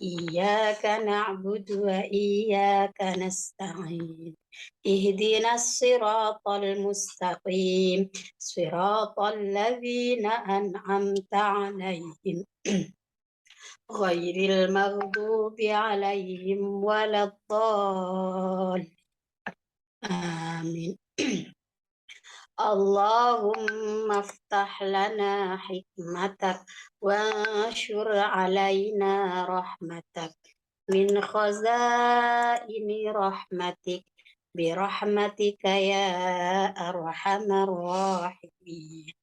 إياك نعبد وإياك نستعين اهدنا الصراط المستقيم صراط الذين أنعمت عليهم غير المغضوب عليهم ولا الضالين آمين. اللهم افتح لنا حكمتك وانشر علينا رحمتك من خزائن رحمتك برحمتك يا أرحم الراحمين.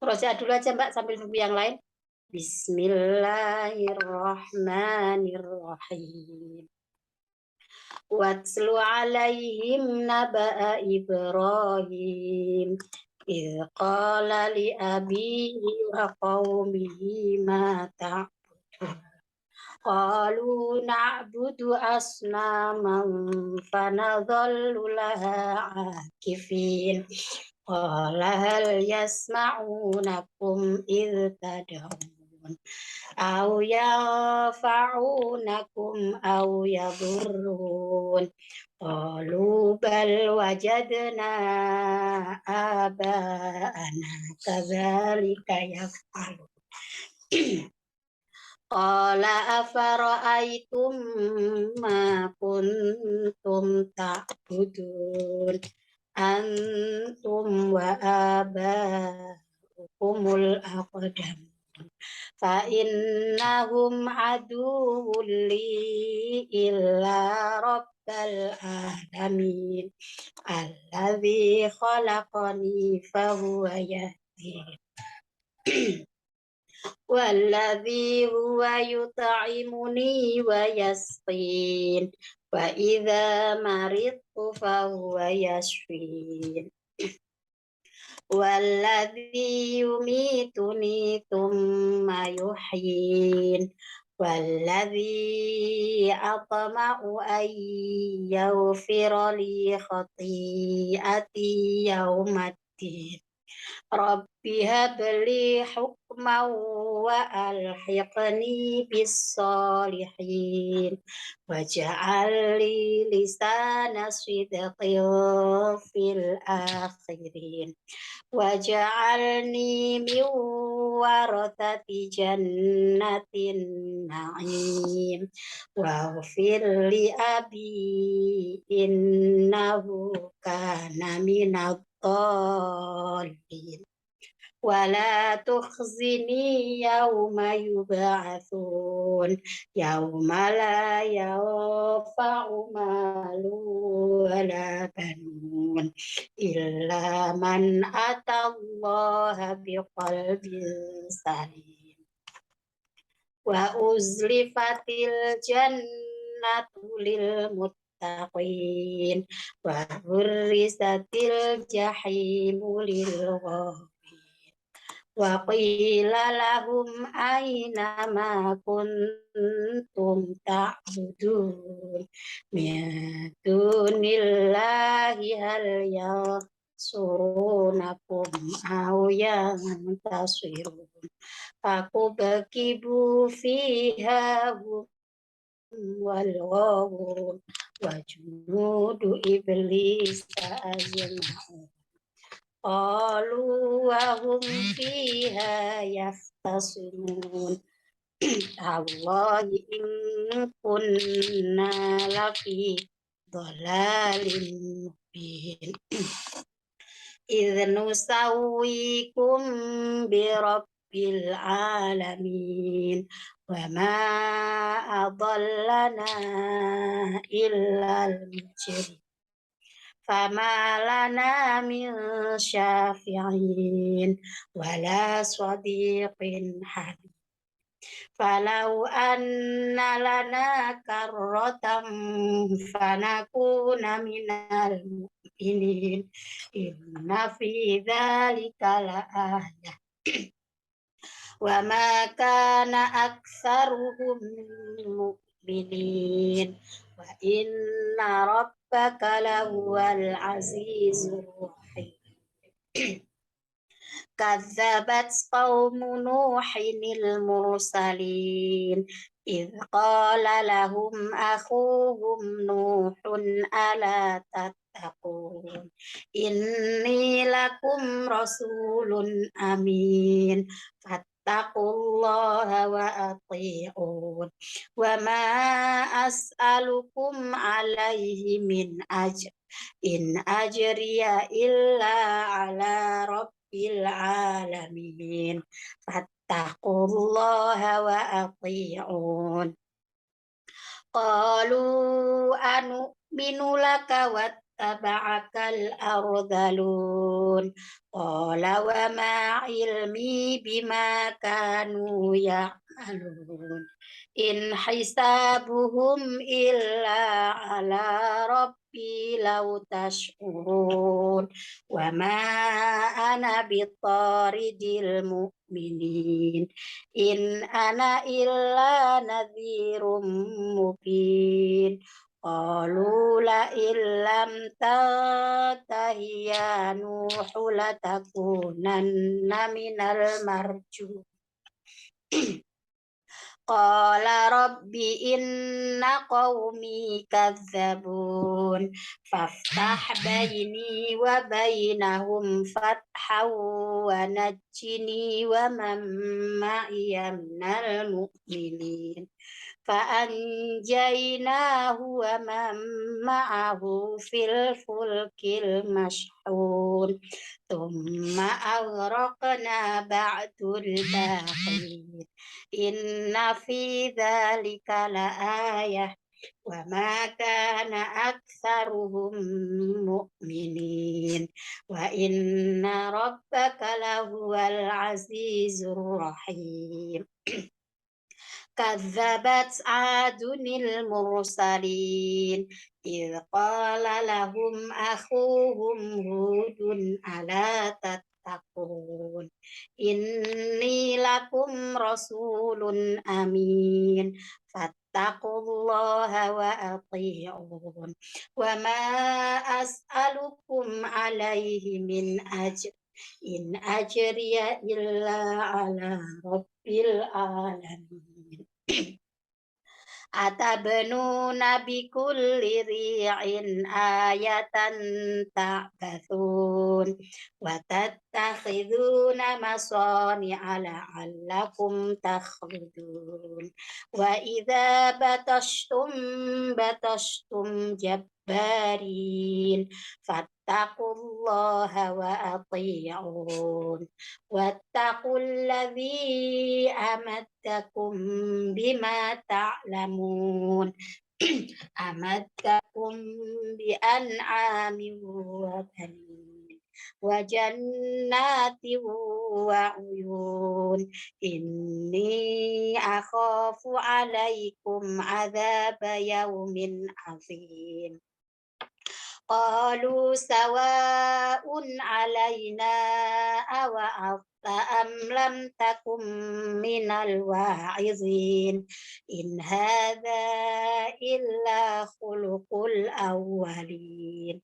Roja dulu aja Mbak sambil nunggu yang lain. Bismillahirrahmanirrahim. Watslu alaihim naba'a Ibrahim idh qala li abihi wa qawmihi ma ta'budun qalu na'budu asnaman fanadhallu laha akifin qala hal yasma'unakum idh tad'un aw yanfa'unakum aw yadurrun qalu bal wajadna aba'ana kadzalika yaf'alun qala afara'aytum ma kuntum ta'budun antum wa aba'ukumul aqdam fa innahum aduwwun li illa rabbal alamin alladzi khalaqani fahuwa yahdin walladzi huwa yut'imuni wa yasqin wa idza maridtu fahuwa yashfin walladzi yumituni thumma yuhyin walladzi atma'u an yaghfira li khati'ati yaumaddin Rabbi habli hukman wa alhiqni bis salihin waj'al li lisana sidqin fil akhirin waj'alni min warathati jannatin na'im waghfir li abi innahu kana minadh dhalin wala tukhzini yawma yub'atsun yawma la yanfa'u malun wala banun illa man atallaha biqalbin salim wa uzlifatil jannatu lil muttaqin wa burrisatil jahimu lil ghawin wa qila lahum aina ma kuntum ta'budun min dunillahi hal yansurunakum aw yantasirun fakubakibu fiha wal ghawun wa junudu iblis ajma'un qalu wa hum fiha yaftasimun Allahi in kunna lafi dhalalin mubin idh nusawwikum bi rabbil alamin wa ma adallana illa al-mujrim fama lana min syafi'in wala sadiqin hamid falau anna lana karratan fanakuna minal mu'minin inna fi dzalika la ayah wa ma kana aktsaruhum mu'minin wa inna rabbaka lahuwal azizur rahim كذبت قوم نوح المرسلين إذ قال لهم أخوهم نوح ألا تتقون إني لكم رسول أمين فاتقوا الله وأطيعون وما أسألكم عليه من أجر إن أجري إلا على رب العالمين فاتقوا الله وأطيعون قالوا أنؤمن لك واتبعك الأرذلون قال وما علمي بما كانوا يعملون إن حسابهم إلا على ربي لو تشعرون وما أنا بطارد المؤمنين إن أنا إلا نذير مبين قالوا لئن لم تنته يا نوح لتكونن من المرجومين قال رب إن قومي كذبون فافتح بيني وبينهم فتحا ونجني ومن معي من المؤمنين فأنجيناه ومن معه في الفلك المشحون ثم أغرقنا بعد الباقين إن في ذلك لآية وما كان أكثرهم مؤمنين وإن ربك لهو العزيز الرحيم كذبت عاد المرسلين إذ قال لهم أخوهم هود ألا تتقون إني لكم رسول أمين فاتقوا الله وأطيعون وما أسألكم عليه من أجر إن أجري إلا على رب العالمين أتبنون بكل ريع آية تعبثون وتتخذون مصانع لعلكم تخلدون وإذا بطشتم جبارين فاتقوا الله وأطيعون واتقوا الذي أمدكم بما تعلمون أمدكم بأنعام وبنين وجنات وعيون إني أخاف عليكم عذاب يوم عظيم قالوا سواء علينا أوعظت أم لم تكن من الواعظين إن هذا إلا خلق الأولين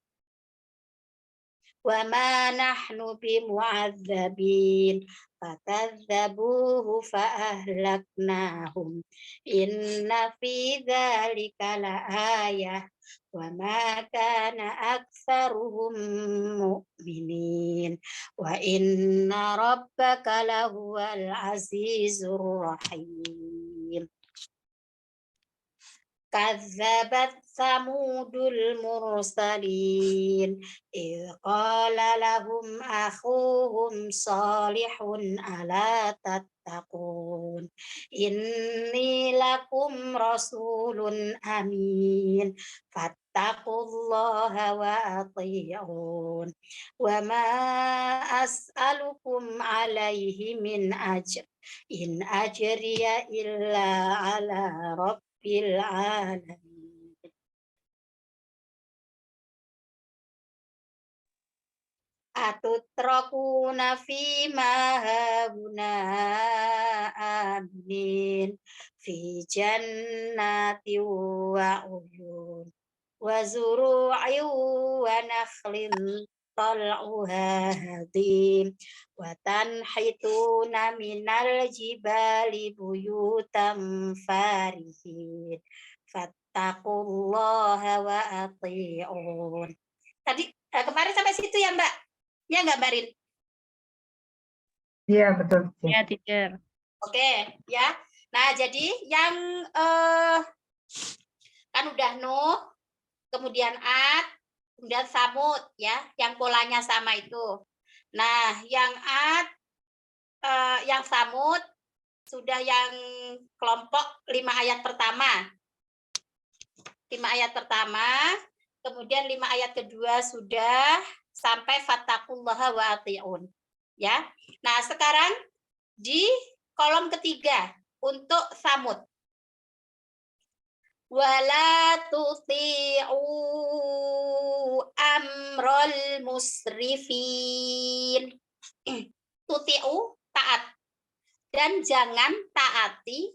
وما نحن بمعذبين فكذبوه فأهلكناهم إن في ذلك لآية وما كان أكثرهم مؤمنين وإن ربك لهو العزيز الرحيم كذبت ثمود المرسلين إذ قال لهم أخوهم صالح ألا تتقون إني لكم رسول أمين فاتقوا الله وأطيعون وما أسألكم عليه من أجر إن أجري إلا على رب العالمين أتتركون فيما هاهنا آمنين في جنات وعيون وزروع ونخل طلعها هضيم وتنحتون من الجبال بيوتا فارهين فاتقوا الله وأطيعون. Tadi kemarin sampai situ ya Mbak? Ya nggak Mbak Rin? Iya, betul. Ya, teacher. Oke, ya. Nah, jadi yang kan udah Nuh, kemudian Ad, kemudian Samud ya, yang polanya sama itu. Nah, yang Ad, yang Samud sudah yang kelompok 5 ayat pertama. 5 ayat pertama, kemudian 5 ayat kedua sudah sampai fattaqullaha wa ati'un. Ya. Nah, sekarang di kolom ketiga untuk Samud. Wala tuti'u amrul musrifin. Tuti'u, taat. Dan jangan taati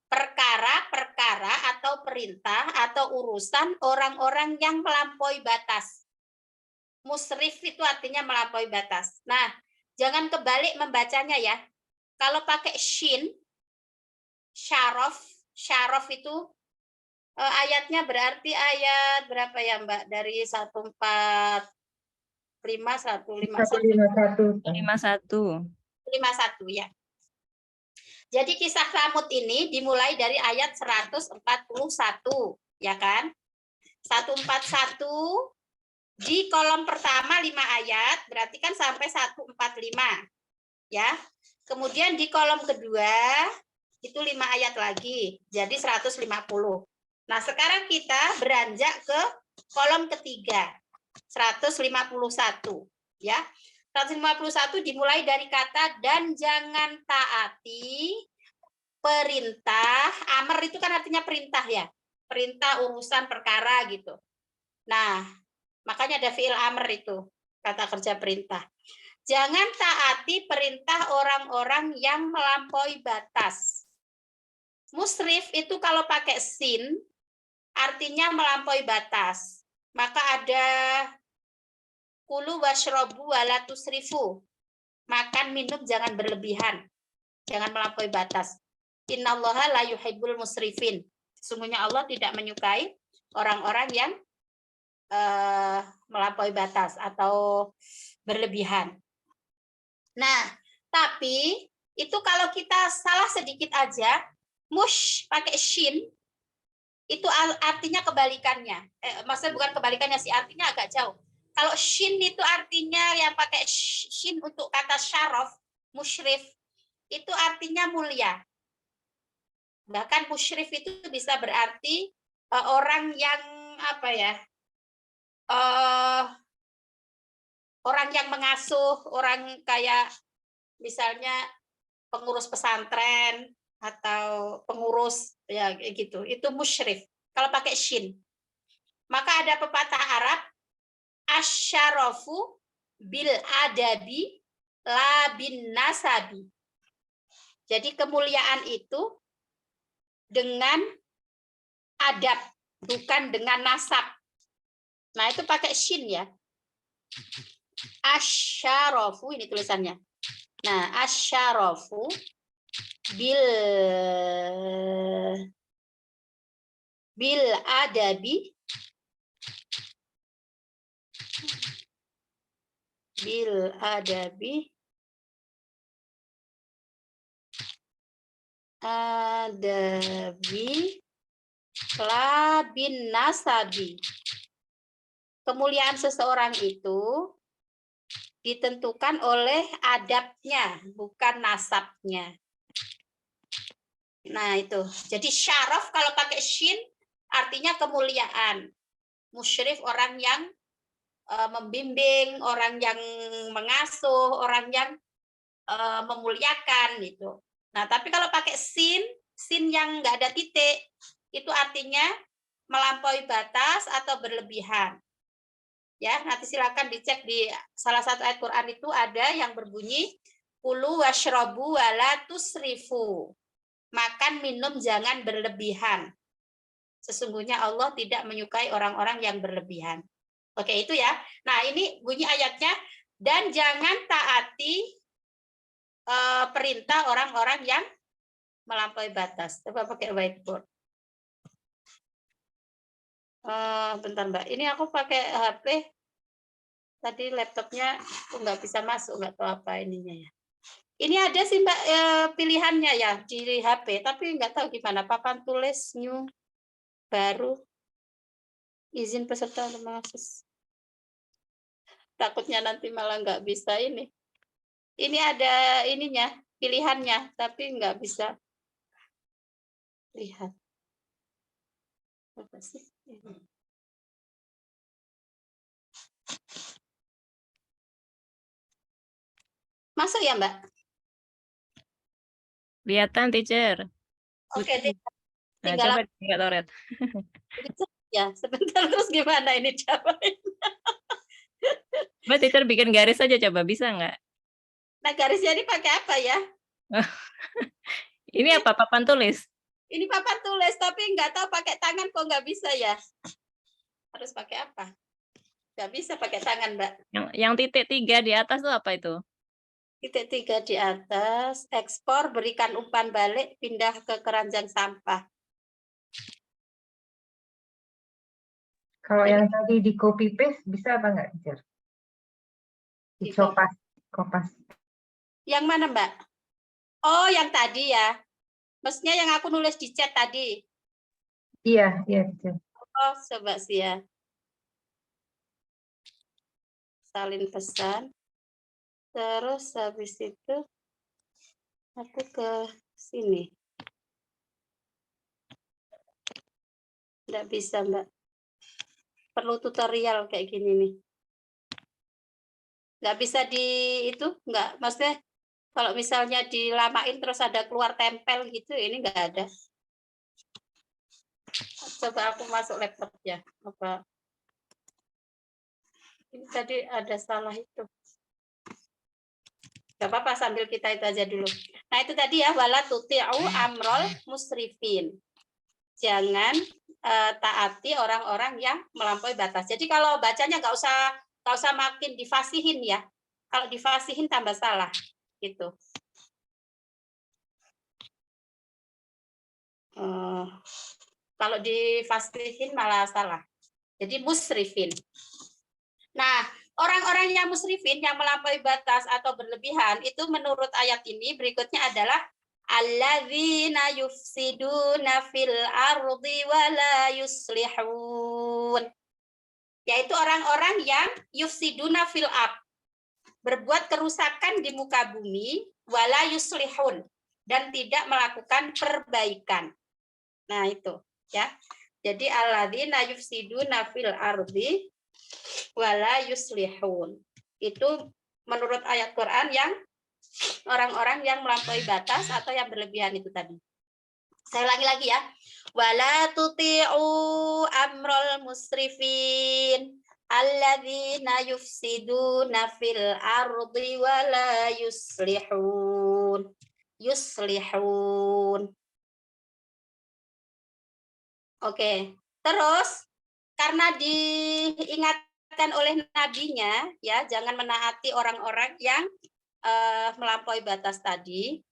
perkara-perkara atau perintah atau urusan orang-orang yang melampaui batas. Musrif itu artinya melampaui batas. Nah, jangan kebalik membacanya ya. Kalau pakai shin, syaraf itu ayatnya berarti ayat berapa ya Mbak? Dari 145, 151. 51. 51 ya. Jadi kisah Samud ini dimulai dari ayat 141, ya kan? 141 di kolom pertama 5 ayat, berarti kan sampai 145, ya. Kemudian di kolom kedua itu 5 ayat lagi, jadi 150. Nah, sekarang kita beranjak ke kolom ketiga, 151, ya. 151 dimulai dari kata dan jangan taati perintah. Amr itu kan artinya perintah ya. Perintah, urusan, perkara gitu. Nah, makanya ada fi'il amr itu, kata kerja perintah. Jangan taati perintah orang-orang yang melampaui batas. Musrif itu kalau pakai sin, artinya melampaui batas. Maka ada kulu washrobu wala tusrifu. Makan, minum, jangan berlebihan. Jangan melampaui batas. Innallaha la yuhibbul musrifin. Sesungguhnya Allah tidak menyukai orang-orang yang melampaui batas atau berlebihan. Nah, tapi itu kalau kita salah sedikit aja, mush pakai shin, itu artinya kebalikannya. Maksudnya bukan kebalikannya sih, artinya agak jauh. Kalau shin itu artinya yang pakai shin untuk kata syaraf, musyrif, itu artinya mulia. Bahkan musyrif itu bisa berarti orang yang apa ya? Orang yang mengasuh, orang kayak misalnya pengurus pesantren atau pengurus ya gitu. Itu musyrif. Kalau pakai shin. Maka ada pepatah Arab asyarafu bil adabi la bin nasabi. Jadi kemuliaan itu dengan adab, bukan dengan nasab. Nah, itu pakai shin ya. Asyarafu ini tulisannya. Nah, asyarafu bil adabi la bin nasabi. Kemuliaan seseorang itu ditentukan oleh adabnya, bukan nasabnya. Nah, itu. Jadi syaraf kalau pakai shin artinya kemuliaan. Musyrif orang yang membimbing, orang yang mengasuh, orang yang memuliakan gitu. Nah, tapi kalau pakai sin yang nggak ada titik, itu artinya melampaui batas atau berlebihan. Ya, nanti silakan dicek di salah satu ayat Quran itu ada yang berbunyi kulu washrobu wala tusrifu. Makan, minum, jangan berlebihan. Sesungguhnya Allah tidak menyukai orang-orang yang berlebihan. Oke, itu ya. Nah, ini bunyi ayatnya. Dan jangan taati perintah orang-orang yang melampaui batas. Coba pakai whiteboard. Bentar Mbak, ini aku pakai HP. Tadi laptopnya aku nggak bisa masuk, nggak tahu apa ininya ya. Ini ada sih Mbak pilihannya ya di HP, tapi nggak tahu gimana. Papan tulis new baru izin peserta untuk mengakses. Takutnya nanti malah nggak bisa ini. Ini ada ininya, pilihannya, tapi nggak bisa lihat. Apa sih? Masuk ya Mbak? Kelihatan, teacher. Oke, Nah, tinggal coba lihat Toret. ya sebentar terus gimana ini coba. Coba teacher bikin garis aja coba, bisa nggak? Nah garisnya ini pakai apa ya? Ini apa, papan tulis? Ini papan tulis tapi nggak tahu pakai tangan kok nggak bisa ya. Harus pakai apa? Nggak bisa pakai tangan Mbak. Yang titik 3 di atas tuh apa itu? Titik 3 di atas, ekspor, berikan umpan balik, pindah ke keranjang sampah. Kalau yang tadi di copy paste bisa apa enggak, teacher? Di kopas. Yang mana Mbak? Oh, yang tadi ya. Maksudnya yang aku nulis di chat tadi. Iya, teacher. Oh, coba sih ya. Salin pesan. Terus habis itu aku ke sini. Nggak bisa, Mbak. Perlu tutorial kayak gini nih. Nggak bisa di itu, nggak. Maksudnya kalau misalnya dilamain terus ada keluar tempel gitu, ini nggak ada. Coba aku masuk laptop ya. Apa? Ini tadi ada salah itu. Gak apa-apa sambil kita itu aja dulu. Nah itu tadi ya, wala tuti'u amrol musrifin. Jangan taati orang-orang yang melampaui batas. Jadi kalau bacanya nggak usah makin difasihin ya. Kalau difasihin tambah salah gitu. Kalau difasihin malah salah. Jadi musrifin. Nah, orang-orang yang musrifin yang melampaui batas atau berlebihan itu menurut ayat ini berikutnya adalah alladzina yufsiduna fil ardi wala yuslihun. Yaitu orang-orang yang yufsiduna fil ard, berbuat kerusakan di muka bumi wala yuslihun, dan tidak melakukan perbaikan. Nah, itu ya. Jadi alladzina yufsiduna fil ardi wala yuslihun. Itu menurut ayat Quran yang orang-orang yang melampaui batas atau yang berlebihan itu tadi. Saya ulangi lagi ya. Wala tuti'u amrul musrifin alladzina yufsiduna fil ardi wala yuslihun. Oke. Terus karena diingatkan oleh nabinya ya, jangan menaati orang-orang yang melampaui batas tadi.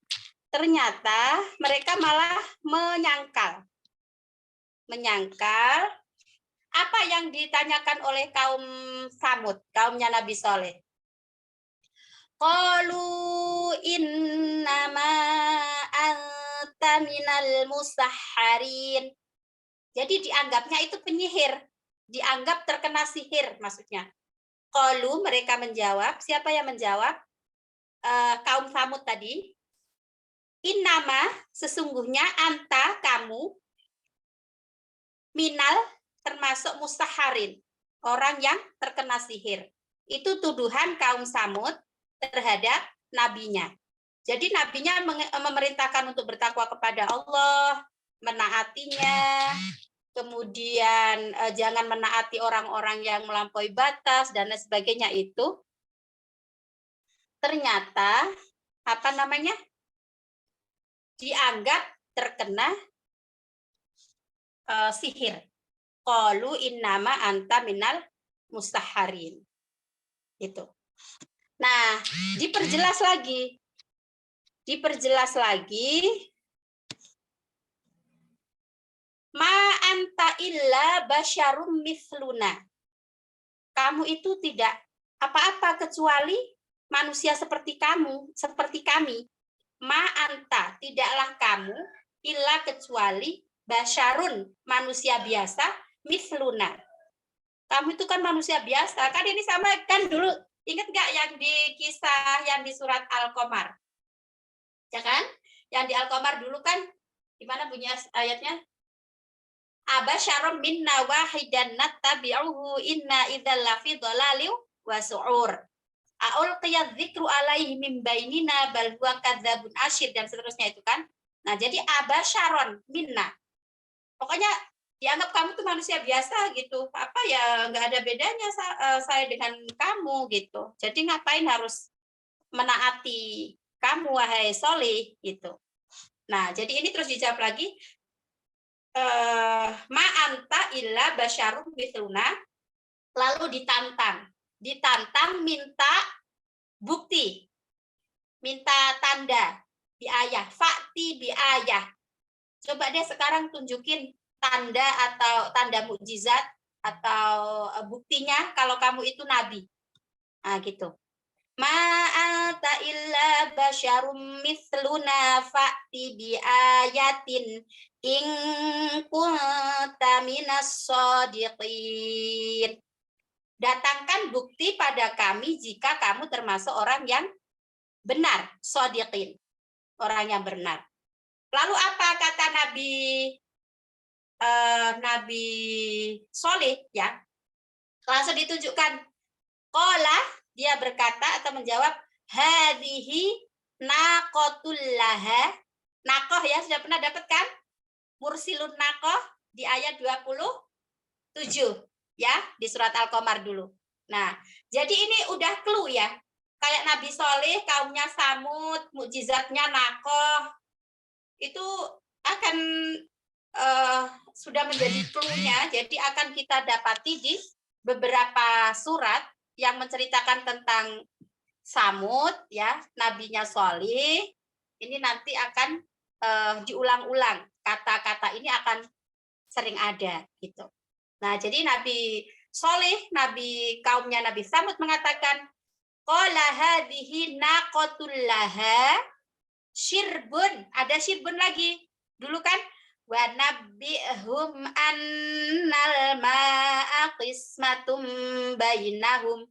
Ternyata mereka malah menyangkal apa yang ditanyakan oleh kaum Samud, kaumnya Nabi Soleh. Qalu innama anta minal musahharin. Jadi dianggapnya itu penyihir, dianggap terkena sihir maksudnya. Qalu, mereka menjawab, siapa yang menjawab? Kaum Samud tadi. Innama, sesungguhnya anta, kamu, minal, termasuk mustaharin, orang yang terkena sihir. Itu tuduhan kaum Samud terhadap nabinya. Jadi nabinya memerintahkan untuk bertakwa kepada Allah, menaatinya, kemudian jangan menaati orang-orang yang melampaui batas dan lain sebagainya itu. Ternyata apa namanya? Dianggap terkena sihir. Qalu innama anta minal mustaharin. Itu. Nah, diperjelas lagi. Ma anta illa basyarum mithluna. Kamu itu tidak apa-apa kecuali manusia seperti kamu, seperti kami. Ma anta, tidaklah kamu illa kecuali basyarun, manusia biasa, mithluna. Kamu itu kan manusia biasa. Kan ini sama kan dulu, ingat nggak yang di kisah yang di surat Al-Qamar? Ya kan? Yang di Al-Qamar dulu kan, gimana bunyi ayatnya? Abasyarum minna wahidan nattabi'uhu inna idzal lafi dhalalin wa su'ur. A'ulqiya dzikru alaihi min bainina bal huwa kadzabun asyir dan seterusnya itu kan. Nah, jadi abasyaron minna. Pokoknya dianggap kamu tuh manusia biasa gitu. Apa ya nggak ada bedanya saya dengan kamu gitu. Jadi ngapain harus menaati kamu wahai Solih gitu. Nah, jadi ini terus dijawab lagi. Ma anta illa basyarum mithluna, lalu ditantang minta bukti, minta tanda di ayah, fakti di ayah. Coba deh sekarang tunjukin tanda atau tanda mukjizat atau buktinya kalau kamu itu nabi. Nah, gitu. Ma anta illa basyarum mithluna fa'ti bi ayatin in kunta minas shadiqin. Datangkan bukti pada kami jika kamu termasuk orang yang benar, shadiqin, orang yang benar. Lalu apa kata Nabi Soleh ya? Langsung ditunjukkan. Qala, dia berkata atau menjawab, hadhihi naqatul laha. Naqoh ya, sudah pernah dapat kan? Mursilun naqoh di ayat 27 ya, di surat Al-Qamar dulu. Nah, jadi ini udah clue ya. Kayak Nabi Soleh, kaumnya Samud, mukjizatnya naqoh. Itu akan sudah menjadi clue-nya, jadi akan kita dapati di beberapa surat yang menceritakan tentang Samud ya, nabinya Solih. Ini nanti akan diulang-ulang, kata-kata ini akan sering ada gitu. Nah, jadi Nabi Solih, kaumnya Nabi Samud mengatakan, qala hadhihi naqatul laha syirbun, ada syirbun lagi. Dulu kan wa nabbihum annal ma'a qismatum bainahum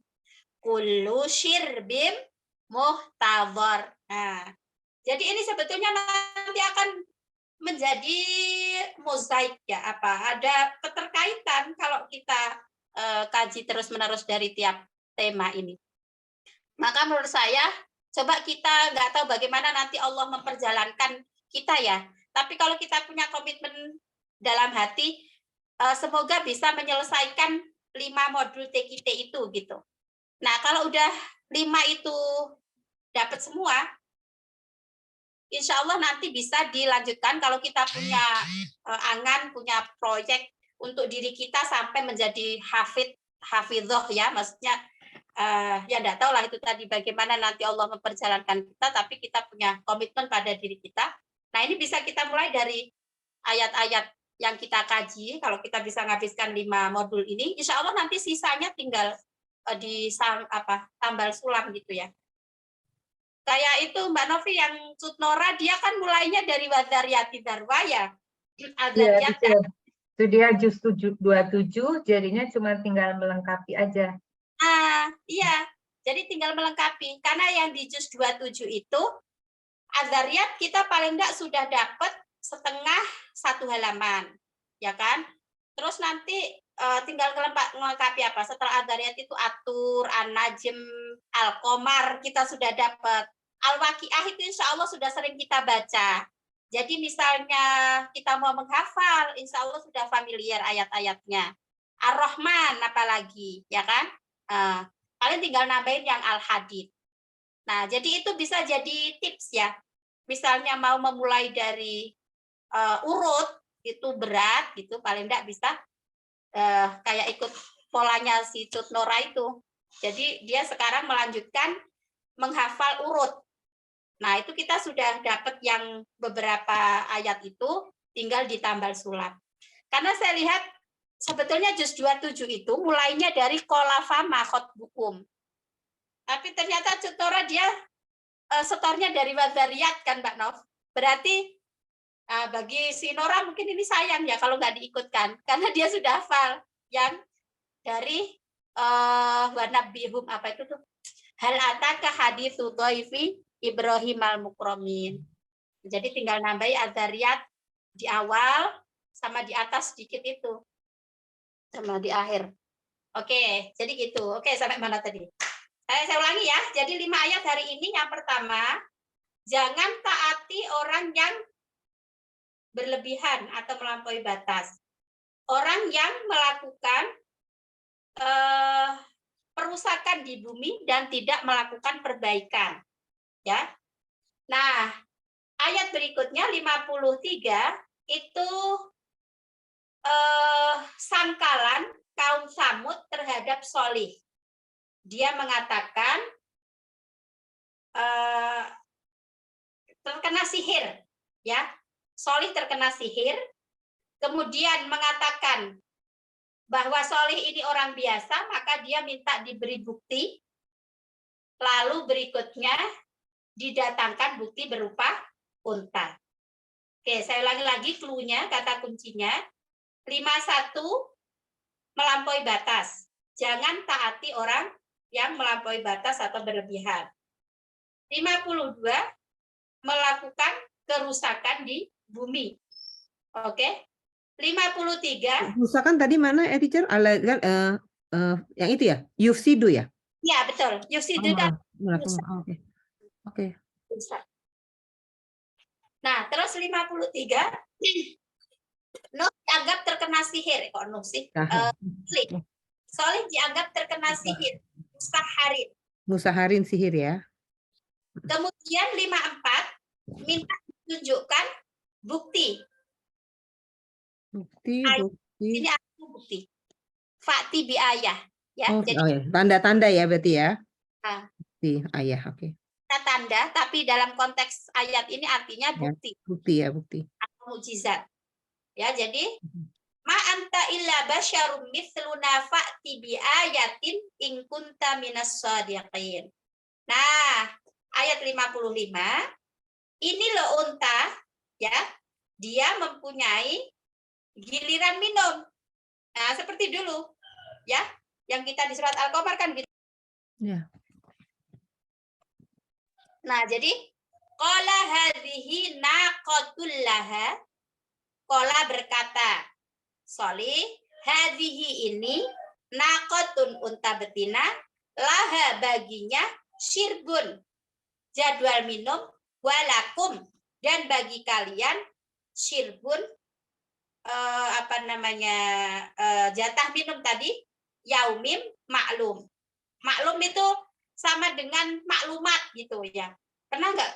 kullu syirbim muhtadhar. Nah, jadi ini sebetulnya nanti akan menjadi mozaik ya, ada keterkaitan kalau kita kaji terus-menerus dari tiap tema ini. Maka menurut saya coba kita nggak tahu bagaimana nanti Allah memperjalankan kita ya. Tapi kalau kita punya komitmen dalam hati, semoga bisa menyelesaikan 5 modul TKT itu gitu. Nah, kalau udah 5 itu dapat semua, insya Allah nanti bisa dilanjutkan kalau kita punya angan, punya proyek untuk diri kita sampai menjadi hafidhoh ya, maksudnya ya enggak tahu lah itu tadi bagaimana nanti Allah memperjalankan kita, tapi kita punya komitmen pada diri kita. Nah, ini bisa kita mulai dari ayat-ayat yang kita kaji. Kalau kita bisa menghabiskan 5 modul ini, insya Allah nanti sisanya tinggal tambal sulam gitu ya. Kayak itu Mbak Novi yang Cutnora, dia kan mulainya dari Wadzariyati Dzarwa ya. Iya, betul. Itu dia juz 27, jadinya cuma tinggal melengkapi aja. Iya, jadi tinggal melengkapi. Karena yang di juz 27 itu, Adzariyat kita paling enggak sudah dapat setengah 1 halaman, ya kan? Terus nanti tinggal melengkapi apa? Setelah Adzariyat itu Atur, An-Najm, Al-Qamar kita sudah dapat. Al-Waqiah itu insya Allah sudah sering kita baca. Jadi misalnya kita mau menghafal, insya Allah sudah familiar ayat-ayatnya. Ar-Rahman apalagi, ya kan? Paling tinggal nambahin yang Al-Hadid. Nah, jadi itu bisa jadi tips ya. Misalnya mau memulai dari urut, itu berat, gitu paling enggak bisa kayak ikut polanya si Cut Nora itu. Jadi dia sekarang melanjutkan menghafal urut. Nah, itu kita sudah dapat yang beberapa ayat itu, tinggal ditambal sulap. Karena saya lihat sebetulnya juz 27 itu mulainya dari kolafama khotbukum. Tapi ternyata Cut Nora dia setornya dari Wadzariyat kan Mbak Nov. Berarti bagi si Nora mungkin ini sayang ya kalau nggak diikutkan. Karena dia sudah hafal yang dari Wanabihum apa itu tuh? Hal ataka haditsu dhaifi Ibrahim al-Mukramin. Jadi tinggal nambahi Adzariyat di awal sama di atas sedikit itu. Sama di akhir. Oke, jadi gitu. Oke, sampai mana tadi? Saya ulangi ya. Jadi 5 ayat hari ini yang pertama, jangan taati orang yang berlebihan atau melampaui batas. Orang yang melakukan perusakan di bumi dan tidak melakukan perbaikan. Ya. Nah, ayat berikutnya 53 itu sangkalan kaum Samud terhadap Solih. Dia mengatakan terkena sihir, ya. Solih terkena sihir, kemudian mengatakan bahwa Solih ini orang biasa, maka dia minta diberi bukti. Lalu berikutnya didatangkan bukti berupa unta. Oke, saya ulangi lagi clue-nya, kata kuncinya. 51 melampaui batas. Jangan taati orang yang melampaui batas atau berlebihan. 52 melakukan kerusakan di bumi. Oke. 53. Kerusakan tadi mana, teacher? Yang itu ya? Yufsidu ya? Ya, betul. Yufsidu kan Oke. Oke. rusak. Nah, terus 53 Nuh dianggap terkena sihir. Kok Nuh sih? Solih dianggap terkena sihir. Mustaharin. Musaharin sihir ya. Kemudian 54 minta ditunjukkan bukti. Bukti. Ini ada bukti. Fakti bi ayah. Ya, jadi ya. Tanda-tanda ya berarti ya. Nah. Bukti ayah, oke. tanda, tapi dalam konteks ayat ini artinya bukti. Bukti ya, bukti. Atau mukjizat. Ya, jadi ma anta illa basyarum mithluna fa'ti bi ayatin in kunta minas shadiqin. Nah, ayat 55 ini loh unta, ya. Dia mempunyai giliran minum. Nah, seperti dulu, ya. Yang kita di surat Al-Qamar kan gitu. Ya. Nah, jadi qala hadhihi naqatul laha. Qala berkata, Solih, hadhihi ini naqatun unta betina, laha baginya syirbun, jadwal minum, walakum dan bagi kalian syirbun jatah minum tadi yaumim maklum. Maklum itu sama dengan maklumat gitu ya. Pernah nggak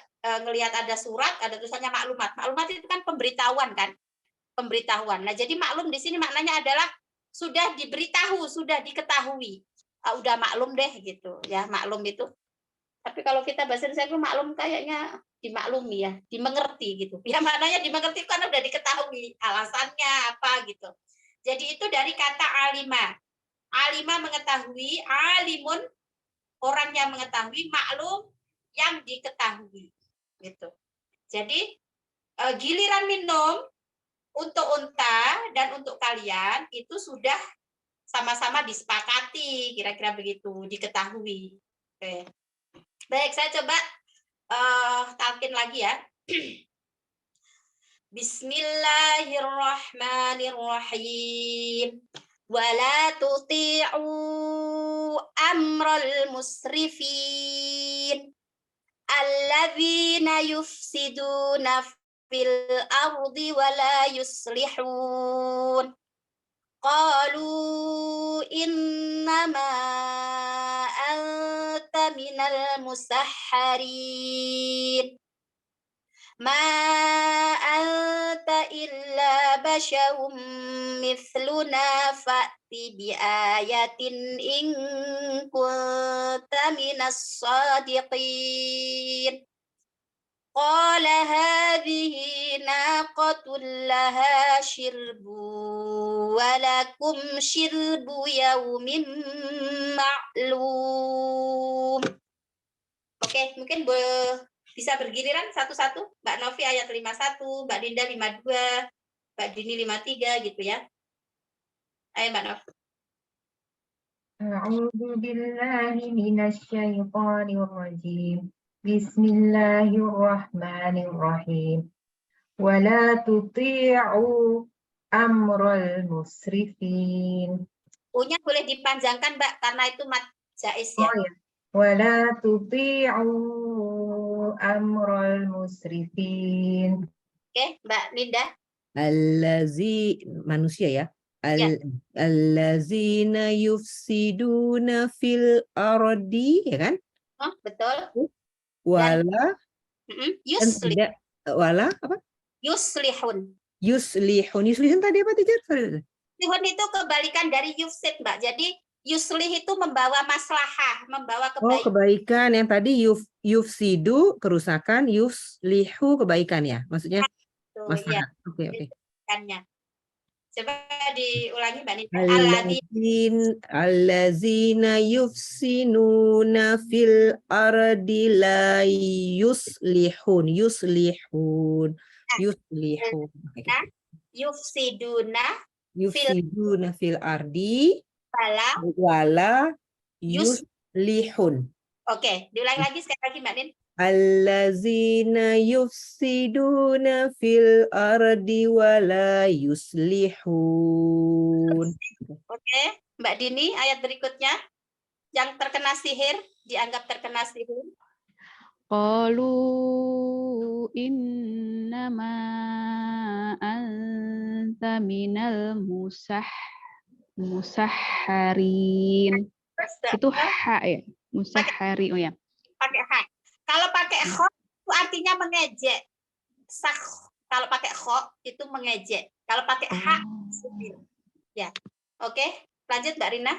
ngelihat ada surat ada tulisannya maklumat? Maklumat itu kan pemberitahuan kan? Pemberitahuan. Nah, jadi maklum di sini maknanya adalah sudah diberitahu, sudah diketahui. Udah maklum deh gitu ya, maklum itu. Tapi kalau kita bahasa Indonesia itu maklum kayaknya dimaklumi ya, dimengerti gitu. Ya maknanya dimengerti karena udah diketahui alasannya apa gitu. Jadi itu dari kata alima. Alima mengetahui, alimun orang yang mengetahui, maklum yang diketahui gitu. Jadi giliran minum untuk unta dan untuk kalian itu sudah sama-sama disepakati, kira-kira begitu, diketahui. Oke. Baik, saya coba talkin lagi ya. Bismillahirrahmanirrahim. Wala tuti'u amral musrifin alladzina yufsiduna fil ardi wala yuslihun. Qalu innama anta minal musahharin. Ma anta illa basyarum mithluna fa'ti bi ayatin in kunta minas sadiqin. Qala hadhihi naqatul laha syirbu wa lakum syirbu yaumin ma'lum. Oke, mungkin bisa bergiliran satu-satu. Mbak Novi ayat 51, Mbak Dinda 52, Mbak Dini 53 gitu ya. Ayo Mbak Novi. A'udzu billahi minasy syaithanir rajim. Bismillahirrahmanirrahim. Wala tuti'u amral musrifin. U-nya boleh dipanjangkan Mbak karena itu mad jaiz ya. Oh ya. Wala tuti'u amral musrifin. Oke, Mbak Linda. Allazi manusia ya. Allazina yufsiduna fil ardi, ya kan? Oh, betul. Wala dan tidak wala apa? Yuslihun. Yuslihun tadi apa teacher? Sorry. Yuslihun itu kebalikan dari yufsid, Mbak. Jadi yuslih itu membawa maslahah, membawa Oh, kebaikan. kebaikan. Yang tadi yufsidu kerusakan, yuslihu kebaikan ya. Maksudnya masalah. Oke. Kebaikannya. Coba diulangi Mbak Nida. Allazina yufsinuna fil ardi la yuslihun. Yufsiduna fil ardi wala yuslihun. Oke, diulangi lagi sekali lagi Mbak Nin. Allazina yufsiduna fil ardi wala yuslihun. Oke, Mbak Dini ayat berikutnya yang terkena sihir, dianggap terkena sihir. Qalu innama anta minal musahharin. Itu ha ya, musahhari. Oh ya. Pakai ha. Kalau pakai kho itu artinya mengejek. Sah. Kalau pakai kho itu mengejek. Kalau pakai ha sihir. Ya. Oke, lanjut Mbak Rina.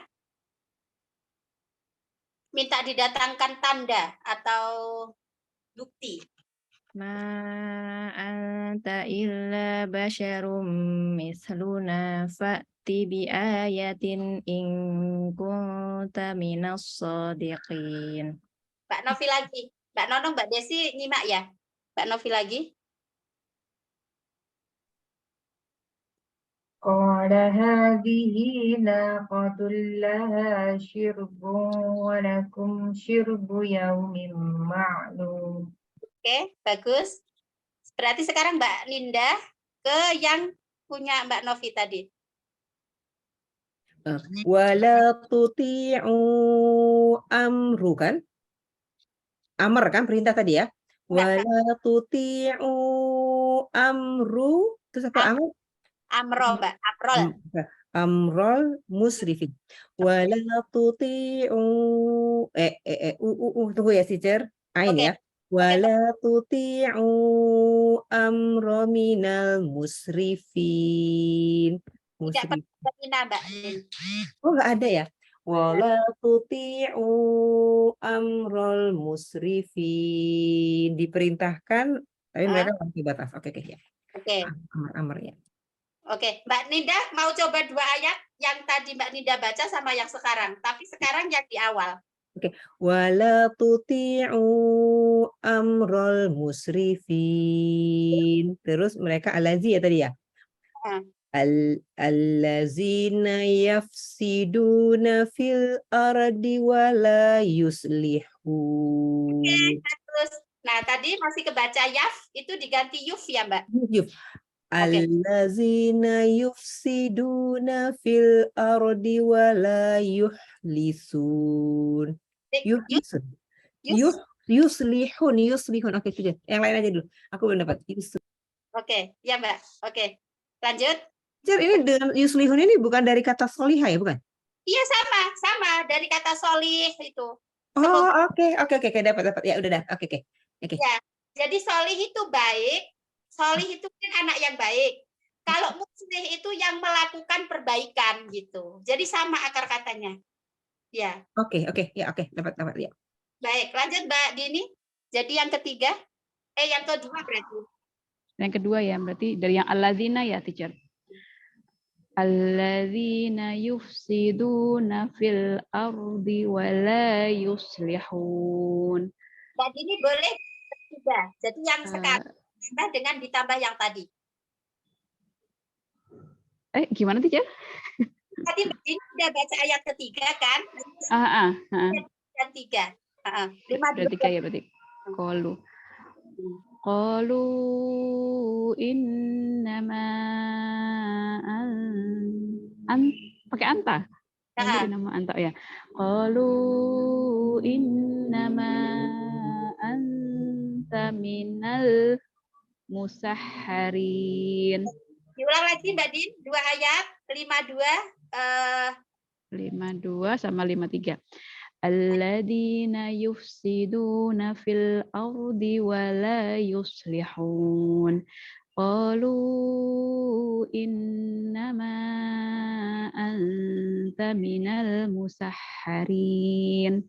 Minta didatangkan tanda atau bukti. Ma anta illa basyarum misluna fa'ti bi ayatin in kunta minas shadiqin. Mbak Novi lagi. Mbak Nonong, Mbak Desi nyimak ya. Mbak Novi lagi. Qala hadhihi naqatul laha syirbun wa lakum syirbu yaumin ma'lum. Oke, bagus. Berarti sekarang Mbak Ninda ke yang punya Mbak Novi tadi. Wala tuti'u amru kan? Amr kan perintah tadi ya? Wala tuti'u amru. Terus apa amr? Amro, Mbak. Amrol. Amrol musrifin. Wala tuti'u tunggu ya teacher. Ain ya. Wala tuti'u amra minal musrifin. Tidak pernah Mbak. Oh, nggak ada ya? Wala tuti'u amrol musrifin. Diperintahkan, tapi mereka masih batas. Oke, ya. Oke. Amr ya. Oke, Mbak Ninda mau coba 2 ayat yang tadi Mbak Ninda baca sama yang sekarang. Tapi sekarang yang di awal. Oke. Wala tuti'u amrol musrifin. Terus mereka alazi ya tadi ya? Allazina yafsiduna fil ardi wala yuslihun. Terus, nah tadi masih kebaca yaf, itu diganti yuf ya Mbak? Yuf. Allazina yufsiduna fil ardi wala yuhlisun. Yuslihun. Oke, sudah. Yang lain aja dulu. Aku belum dapat. Oke, ya Mbak. Oke. Lanjut. Ini dengan yuslihun ini bukan dari kata solihah ya, bukan? Iya, sama dari kata solih itu. Oh, oke, dapat. Ya, udah dah. Oke. Ya, jadi solih itu baik. Solih itu kan anak yang baik. Kalau Muslih itu yang melakukan perbaikan gitu. Jadi sama akar katanya. Ya, Oke, ya oke, dapat ya. baik. Lanjut Mbak Dini. Jadi yang ketiga, yang kedua berarti. Yang kedua ya, berarti dari yang alladzina ya, teacher. Alladzina yufsiduna fil ardi wa la yuslihun. Mbak Dini boleh ketiga. Jadi yang sekarang ditambah dengan ditambah yang tadi. Gimana, teacher? Tadi Mbak Dini udah baca ayat ketiga kan? Dan tiga. Berarti kayak berarti. Qalu innama pakai anta. Innama anta ya. Qalu innama anta minal musahharin. Diulang lagi Mbak Din, 2 ayat, 52 sama 53. Alladzina yufsiduna fil ardi wa la yuslihun. Qalu innama anta minal musahharin.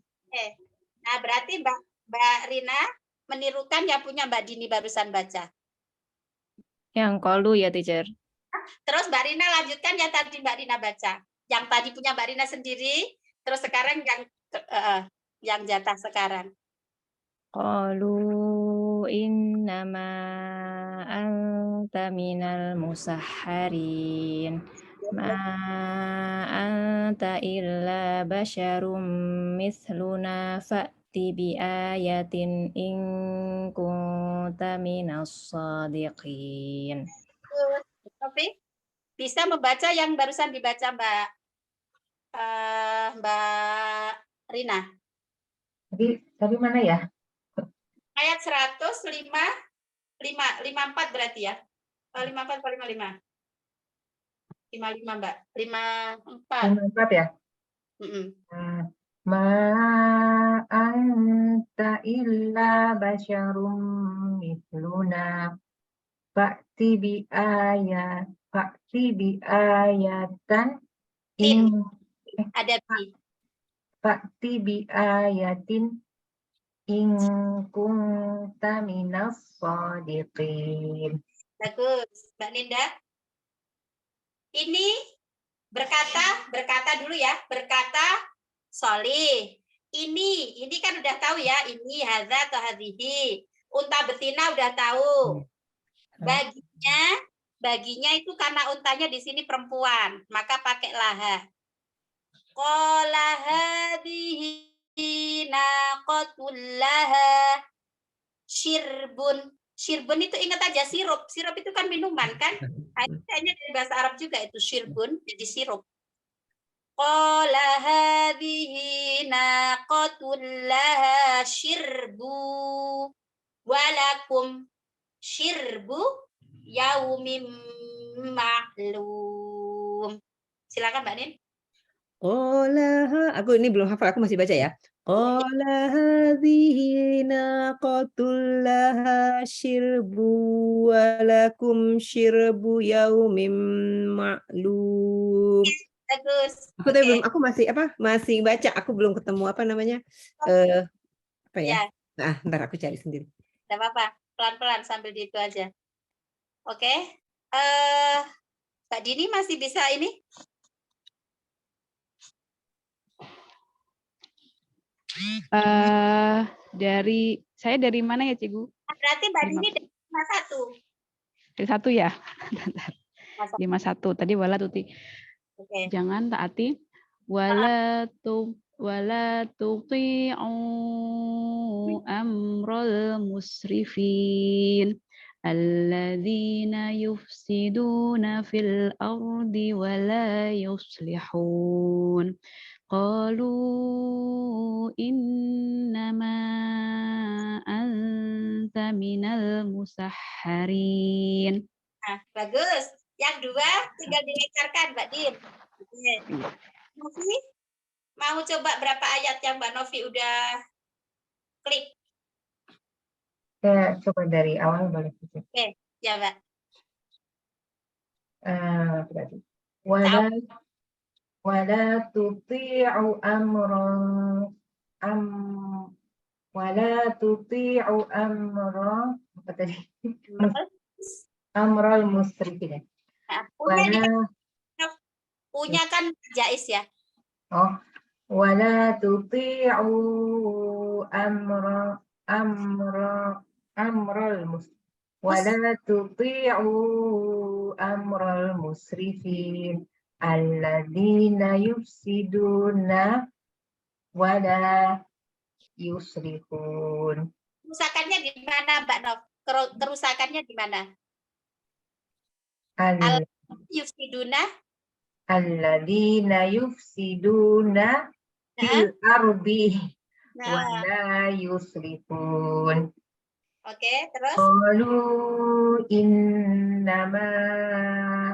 Nah, berarti Mbak Rina menirukan yang punya Mbak Dini barusan baca. Yang qalu ya, teacher. Terus Mbak Rina lanjutkan yang tadi Mbak Rina baca. Yang tadi punya Mbak Rina sendiri, terus sekarang yang jatah sekarang. Qalu innama anta minal musahharin. Ma anta illa basyarum mithluna fa'ti bi ayatin in kunta minas shadiqin. Oke. Bisa membaca yang barusan dibaca Mbak Rina. Tadi mana ya? Ayat 154 berarti ya. 54 atau 55? 55 Mbak. 54. 54 ya? Ma anta illa basyarum mithluna fa'ti bi ayatan Ada bi. fa'ti bi ayatin in kunta minas shadiqin. Bagus, Mbak Ninda. Ini berkata dulu ya, berkata solih. Ini kan udah tahu ya, ini hadza atau hadhihi. Unta betina udah tahu. Baginya itu karena untanya di sini perempuan, maka pakai laha. Qala hadhihi naqatul laha syirbun. Syirbun itu ingat aja sirup. Sirup itu kan minuman kan? Kayaknya dari bahasa Arab juga itu syirbun, jadi sirup. Qala hadhihi naqatul laha syirbu walakum syirbu yaumim ma'lum. Silakan Mbak Nin. Aku ini belum hafal, aku masih baca ya. Qala hadhihi naqatul laha syirbu walakum syirbu yaumim ma'lum. Bagus. Aku tadi belum, aku masih baca, aku belum ketemu apa namanya? Apa ya? Nah, ntar aku cari sendiri. Tidak apa-apa, pelan-pelan sambil di itu aja. Oke. Mbak Dini masih bisa ini? Saya dari mana ya, Cikgu? Berarti Mbak Dini dari 51. Dari 1 ya? 51. Tadi wala tuti. Oke. Jangan taati wala tuti'u amral musrifin alladzina yufsiduna fil ardi wa la yuslihun. Qalu innama anta minal musahharin. Nah, bagus. Yang 2 tinggal dilecarkan, Mbak Din. Novi, mau coba berapa ayat yang Mbak Novi udah klik? Saya coba dari awal boleh. Oke, ya Mbak. berarti wala tuti'u apa tadi? Amral musrifin. Nah, punya Wala punya kan jais ya. wala tuti'u wala tuti'u amral musrifin alladzina yufsiduna wala yusrifun. Kerusakannya di mana, Mbak Nov? Kerusakannya di mana? Yufsiduna Alladzina yufsiduna fil ardi wala yusrifun. Oke, terus Qalu innama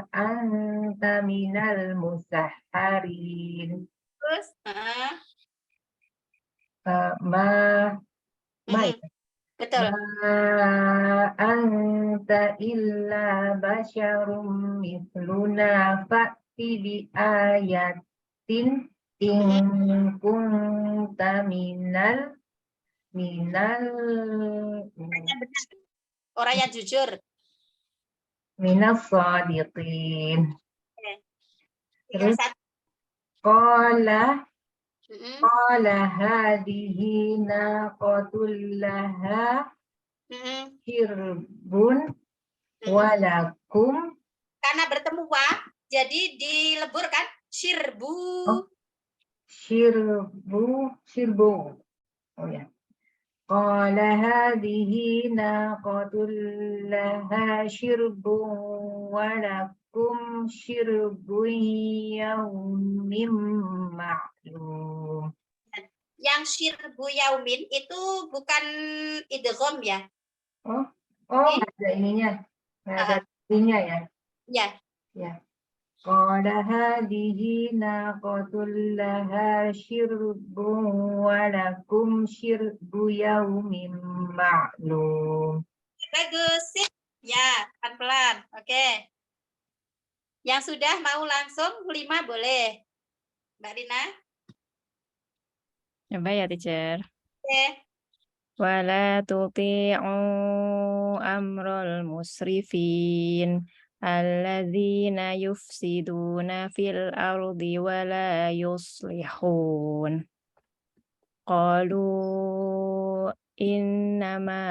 anta minal musahharin. terus betul. Ma anta illa basyarum mithluna fa'ti bi ayatin in kunta minal Orang yang jujur. minas shadiqin. Yang Terus satu. qala hadhihi naqatul laha shirbun walakum. Karena bertemu wa, jadi dilebur kan? Shirbu. Shirbu. Oh ya. Qala hadhihi naqatul laha shirbun walakum shirbun yaumin ma'lum. Yang shirbu yaumin itu bukan idgham ya? Ada ininya. Ada ininya ya. Ya. Ya. Qala hadhihi naqatul laha shirbun walakum shirbu yaumin ma'lum. Bagus, sip. Ya, pelan-pelan. Oke. Yang sudah mau langsung 5 boleh. Mbak Rina? Coba ya, teacher. Oke. Wala tuti'u amral musrifin alladzina yufsiduna fil ardi wala yuslihun. Qalu innama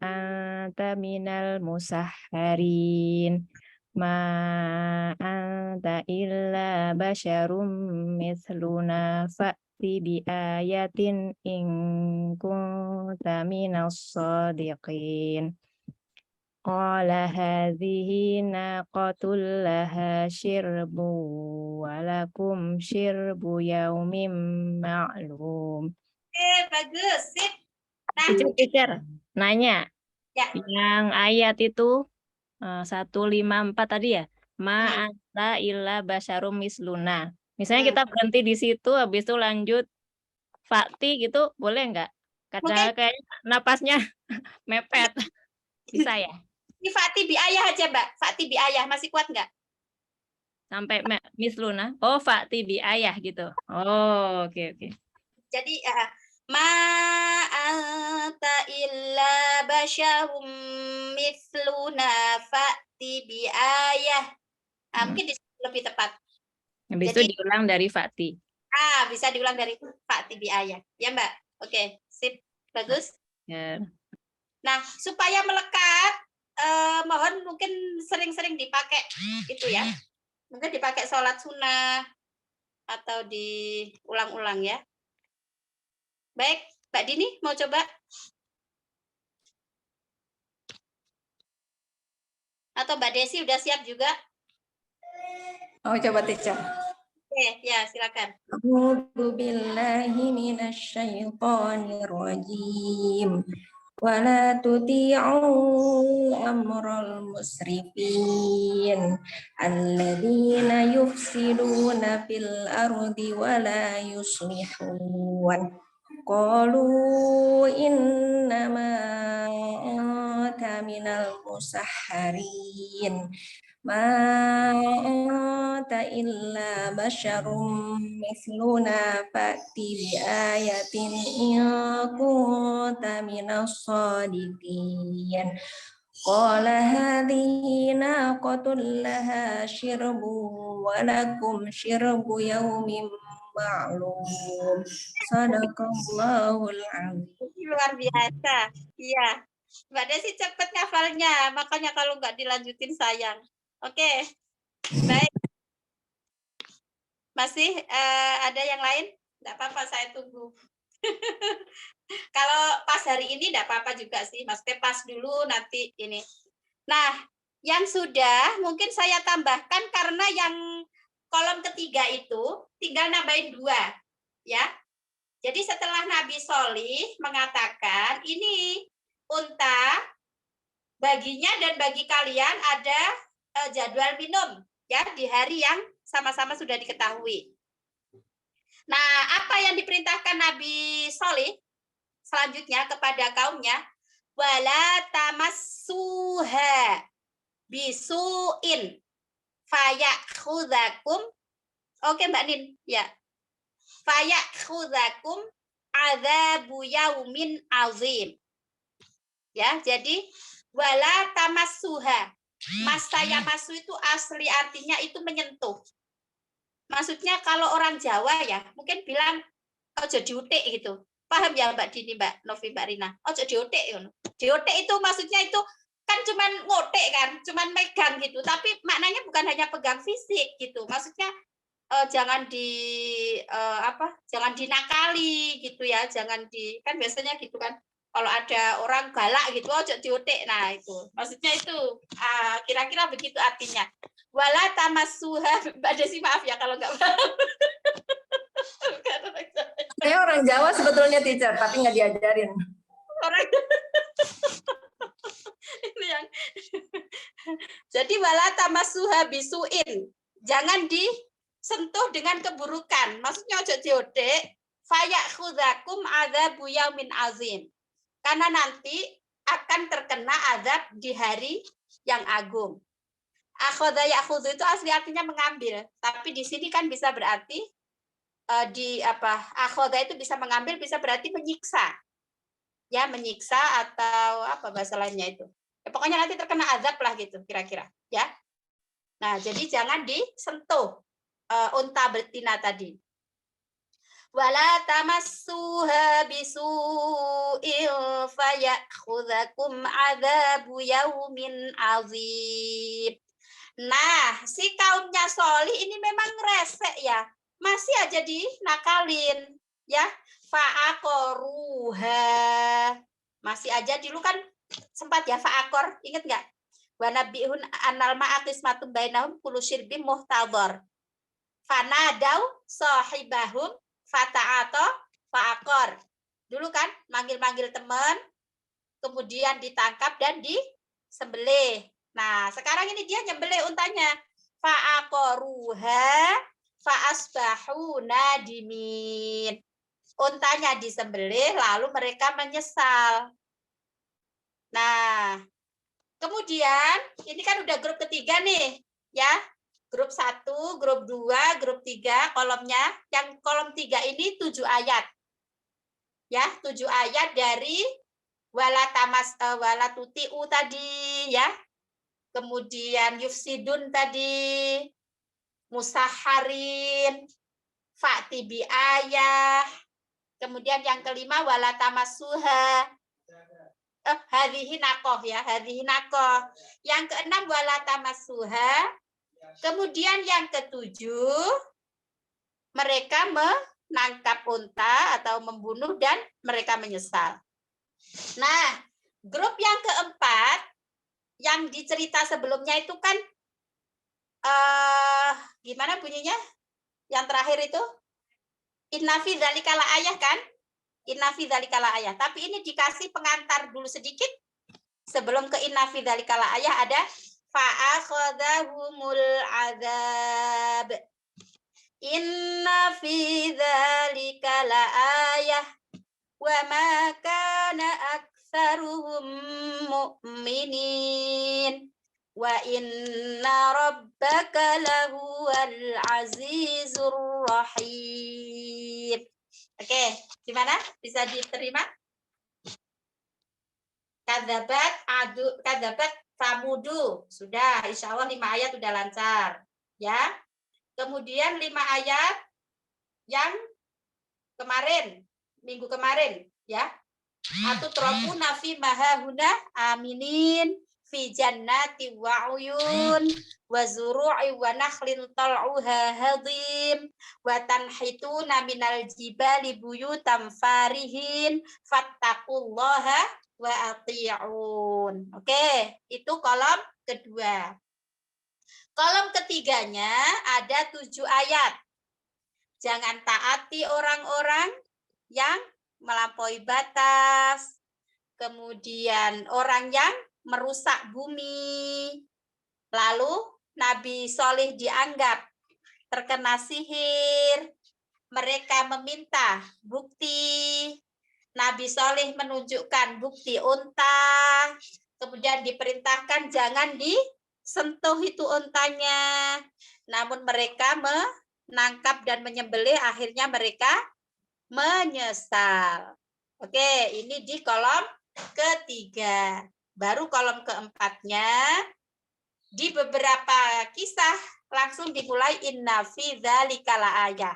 anta minal musahharin ma anta illa basyarum mithluna fa'ti bi ayatin in kunta minas shadiqin. Qala hadhihi naqatul laha shirbu walakum shirbu yaumin ma'lum. Bagus, sip. Nah, Teacher, nanya. Ya. Yang ayat itu 154 tadi ya. Ma'anta illa basyarum misluna. Misalnya kita berhenti di situ, habis itu lanjut fakti gitu, boleh nggak? Karena kayak napasnya mepet. Bisa ya? Di Fakti bi ayah aja, Mbak. Fakti bi ayah masih kuat nggak? Sampai misluna. Oh, fakti bi ayah gitu. Oh, oke. Jadi ma anta illa basyarum mithluna fa'ti bi ayah. Mungkin lebih tepat. Habis Jadi, itu diulang dari fakti. Bisa diulang dari Fakti bi ayah. Ya, Mbak. Oke, sip. Bagus. Ya. Nah, supaya melekat, mohon mungkin sering-sering dipakai itu ya. Mungkin dipakai sholat sunnah atau diulang-ulang ya. Baik, Mbak Dini mau coba? Atau Mbak Desi udah siap juga? Oh, coba teacher. Oke, ya silakan. A'udzu billahi minasyaitonir rajim. Wala tuti'u amral musrifin alladzina yufsiduna fil ardi wala yuslihun. Qalu innama anta minal musahharin ma anta illa basyarum mithluna fa'ti bi ayatin in kunta minas shadiqin. Qala hadhihi naqatul laha syirbu wa lakum syirbu yaumin ma'lum. Sadaqallahul azim. Luar biasa. Iya. Mbak Desi cepet ngafalnya, makanya kalau nggak dilanjutin sayang. Oke, baik. Masih ada yang lain? Nggak apa-apa, saya tunggu. Kalau pas hari ini nggak apa-apa juga sih, maksudnya pas dulu nanti ini. Nah, yang sudah mungkin saya tambahkan karena yang kolom ketiga itu tinggal nambahin 2, ya. Jadi setelah Nabi Sholih mengatakan ini unta baginya dan bagi kalian ada jadwal minum ya di hari yang sama-sama sudah diketahui. Nah, apa yang diperintahkan Nabi Sholih selanjutnya kepada kaumnya? Wala tamassuha bisuin fayakhudzakum. Oke Mbak Nin, ya. Fayakhudzakum adzabu yaumin azim. Ya, jadi wala tamassuha. Mas itu asli artinya itu menyentuh. Maksudnya kalau orang Jawa ya, mungkin bilang ojo diutik gitu. Paham ya Mbak Dini, Mbak Novi, Mbak Rina? Ojo diutik. Diutik itu maksudnya itu kan cuman ngotek kan, cuman megang gitu. Tapi maknanya bukan hanya pegang fisik gitu. Maksudnya jangan jangan dinakali gitu ya, jangan kan biasanya gitu kan. Kalau ada orang galak gitu, ojo diutik. Nah, itu. Maksudnya itu kira-kira begitu artinya. Wala tamassuha. Mbak Desi maaf ya kalau nggak paham. Saya orang Jawa sebetulnya teacher, tapi nggak diajarin. Orang itu yang jadi wala tamassuha bisuin. Jangan disentuh dengan keburukan. Maksudnya ojo diutik. Fayakhudzakum adzabu yaumin azim. Karena nanti akan terkena azab di hari yang agung. Akhadha ya'khudhu itu asli artinya mengambil, tapi di sini kan bisa berarti akhadha itu bisa mengambil, bisa berarti menyiksa. Ya, menyiksa atau apa bahasa lainnya itu. Ya, pokoknya nanti terkena azab lah gitu kira-kira, ya. Nah, jadi jangan disentuh unta betina tadi. Wala tamassuha bisu'in fayakhudzakum adzabu yaumin azim. Nah, si kaumnya Sholih ini memang resek ya. Masih aja dinakalin ya. Fa'aqoruha. Masih aja dulu kan sempat ya fa'aqor, ingat nggak? Wa nabihun anal ma'aqismatum bainahum kullu syirbin muhtadhar. Fanadau sahibahum fata'ato fa'aqor. Dulu kan manggil-manggil teman, kemudian ditangkap dan disembelih. Nah, sekarang ini dia nyembelih untanya. Fa'aqoruha fa'asbahu nadimin. Untanya disembelih, lalu mereka menyesal. Nah, kemudian ini kan udah grup ketiga nih, ya. Grup 1, grup 2, grup 3 kolomnya. Yang kolom 3 ini 7 ayat. Ya, 7 ayat dari wala tuti'u tadi, ya. Kemudian yufsidun tadi, musaharin, fa'ti bi ayah. Kemudian yang kelima wala tamassuha. Hadhihi naqoh ya, hadhihi naqoh. Yang keenam wala tamassuha. Kemudian yang ketujuh mereka menangkap unta atau membunuh dan mereka menyesal. Nah, grup yang keempat yang dicerita sebelumnya itu kan gimana bunyinya? Yang terakhir itu inna fi dzalika ayah kan? Inna fi dzalika ayah. Tapi ini dikasih pengantar dulu sedikit. Sebelum ke inna fi dzalika ayah ada fa'akhadhahumul adzab. Inna fi dzalika ayah wa ma kana aktsaruhum mu'minin. Wa inna rabbaka lahuwal azizur rahim. Oke, gimana? Bisa diterima? Kadzabat Samudu. Sudah, insya Allah 5 ayat sudah lancar. Ya. Kemudian 5 ayat yang kemarin, minggu kemarin, ya. Atutrafuna fi mahahuna aminin fi jannati wa uyun wa zuru'i wa nakhlin tal'uha hadim wa tanhituna minal jibali buyutam farihin fattaqullaha wa ati'un. Oke, itu kolom kedua. Kolom ketiganya ada 7 ayat. Jangan taati orang-orang yang melampaui batas, kemudian orang yang merusak bumi. Lalu Nabi Soleh dianggap terkena sihir. Mereka meminta bukti. Nabi Soleh menunjukkan bukti unta. Kemudian diperintahkan jangan disentuh itu untanya. Namun mereka menangkap dan menyembelih, akhirnya mereka menyesal. Oke, ini di kolom ketiga. Baru kolom keempatnya, di beberapa kisah langsung dimulai inna fi dzalika laayah.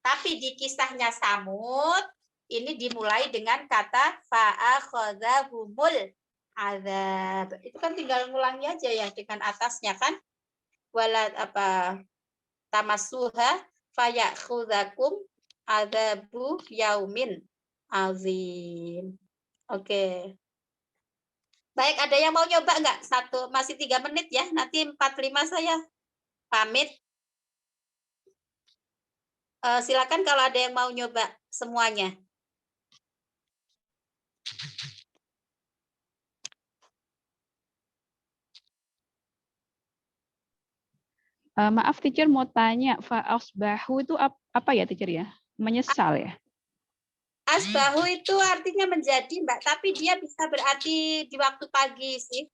Tapi di kisahnya Samud, ini dimulai dengan kata fa'akhadzahumul azab. Itu kan tinggal ngulangnya aja ya dengan atasnya kan. Walat tamassuha fayakhudzakum adzabu yaumin azim. Oke. Baik, ada yang mau nyoba enggak? Masih 3 menit ya. Nanti 45 saya pamit. Silakan kalau ada yang mau nyoba semuanya. Maaf teacher mau tanya, fa'asbahu itu apa ya teacher ya? Menyesal ya? Asbahu itu artinya menjadi, Mbak, tapi dia bisa berarti di waktu pagi sih.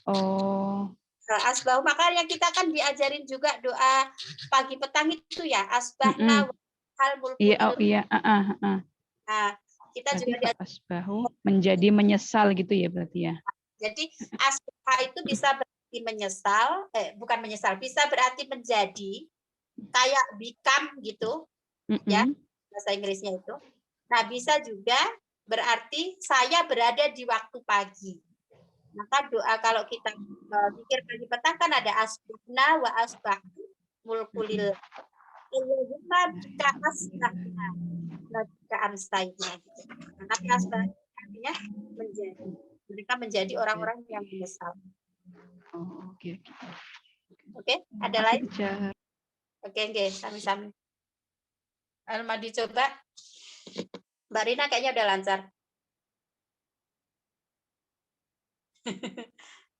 Oh. Asbahu, makanya kita kan diajarin juga doa pagi petang itu ya, asbahna hal mulku. Iya, oh iya, Nah, kita berarti juga asbahu menjadi menyesal gitu ya berarti ya. Jadi asbah itu bisa berarti menyesal, bukan menyesal, bisa berarti menjadi kayak become gitu, ya bahasa Inggrisnya itu. Nah, bisa juga berarti saya berada di waktu pagi. Maka doa kalau kita pikir pagi petang kan ada asbahna wa asbahtu mulkulil. Allahumma bika asbahna wa bika amsayna. Tapi asbah artinya menjadi. Mereka menjadi orang-orang yang menyesal. Oh, oke. Oke, ada lain? Oke, sami-sami. Alma dicoba. Mbak Rina kayaknya udah lancar.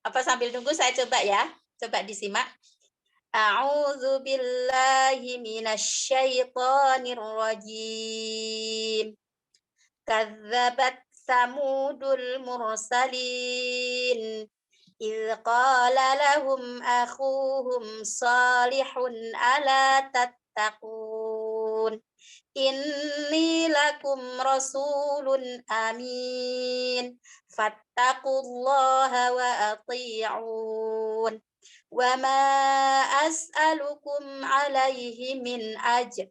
Apa sambil nunggu saya coba ya? Coba disimak. A'udzu billahi minasyaitonir rajim. Kadzabat Samudul mursalin. إذ قال لهم أخوهم صالح ألا تتقون إني لكم رسول أمين فاتقوا الله وأطيعون وما أسألكم عليه من أجر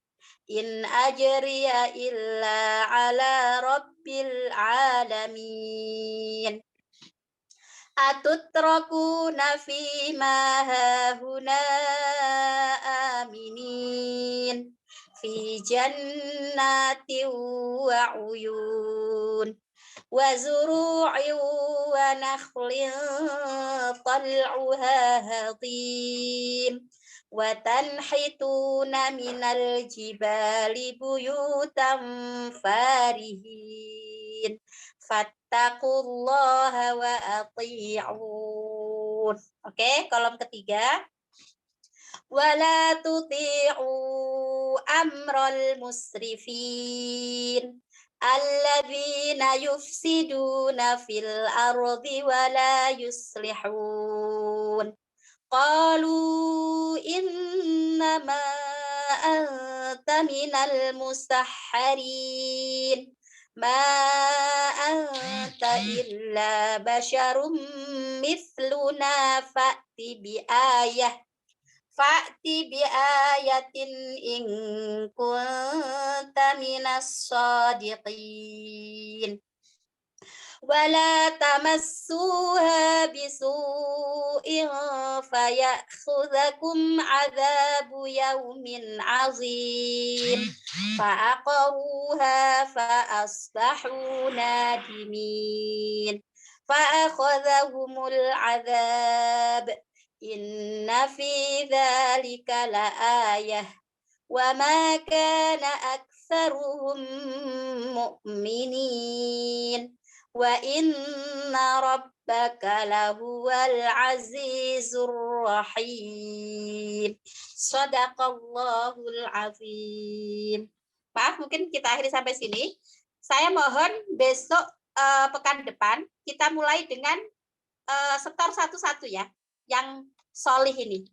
إن أجري إلا على رب العالمين atutrakuna fima hahuna aminin fi jannatin wa uyun wa zuru'in wa nakhlin tal'uha hadim wa tanhituna minal jibali buyutan farihin fattaqullaha wa ati'un. Oke, kolom ketiga. Wala tuti'u amral musrifin alladzina yufsiduna fil ardi wala yuslihun. qalu innama anta minal musahharin ma anta illa basyarum mithluna fa'ti bi ayatin in kunta minas shadiqin wala tamassuha bisu'in fayakhudhakum 'adzabu yaumin 'azim fa'aqaruha fa'asbahu nadimin fa'akhadhahumul 'adzab inna fi dzalika laayah wa ma kana aktsaruhum mu'minin wa inna rabbaka lahuwal azizur rahim. Shadaqallahul azim. Maaf, mungkin kita akhiri sampai sini. Saya mohon besok pekan depan kita mulai dengan setor satu-satu ya, yang solih ini.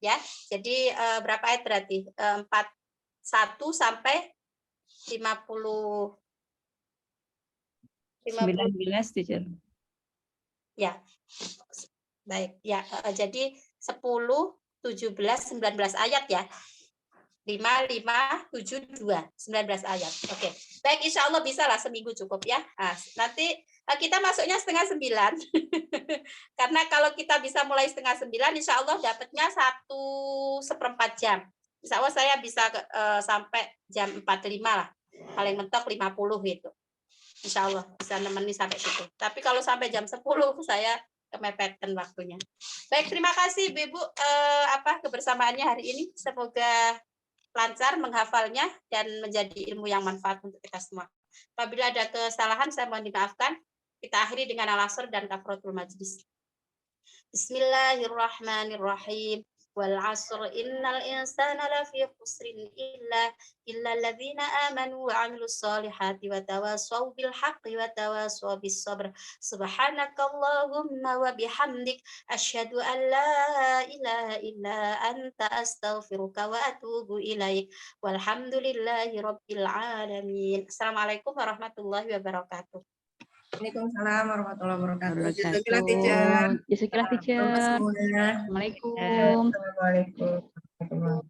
Ya, jadi berapa ayat berarti? 41 sampai 50. 19, teacher. Ya, baik. Ya, jadi 10, 17, 19 ayat ya. 5, 5, 7, 2, 19 ayat. Oke, baik, insya Allah bisa lah seminggu cukup ya. Nah, nanti kita masuknya 8:30. Karena kalau kita bisa mulai 8:30, insya Allah dapatnya 1/4 jam. Insya Allah saya bisa sampai jam 45 lah. Paling mentok 50 gitu. Insya Allah bisa nemeni sampai situ. Tapi kalau sampai jam 10 saya kemepetan waktunya. Baik, terima kasih Ibu kebersamaannya hari ini. Semoga lancar menghafalnya dan menjadi ilmu yang manfaat untuk kita semua. Apabila ada kesalahan saya mohon dimaafkan. Kita akhiri dengan al-asr dan kafaratul majlis. Bismillahirrahmanirrahim. Wal 'asr innal insana lafi khusrin illa alladziina aamanu wa 'amilus shalihati wa tawassaw bil haqqi wa tawassaw bis sabr. Subhanakallahumma wa bihamdik asyhadu an la ilaha illa anta astaghfiruka wa atubu ilaik. Walhamdulillahi rabbil alamin. Assalamualaikum warahmatullahi wabarakatuh. Waalaikumsalam warahmatullahi wabarakatuh. Wabarakatuh. Jazakallah, teacher. Jazakallah, teacher. Selamat semua. Assalamualaikum. Assalamualaikum warahmatullahi wabarakatuh.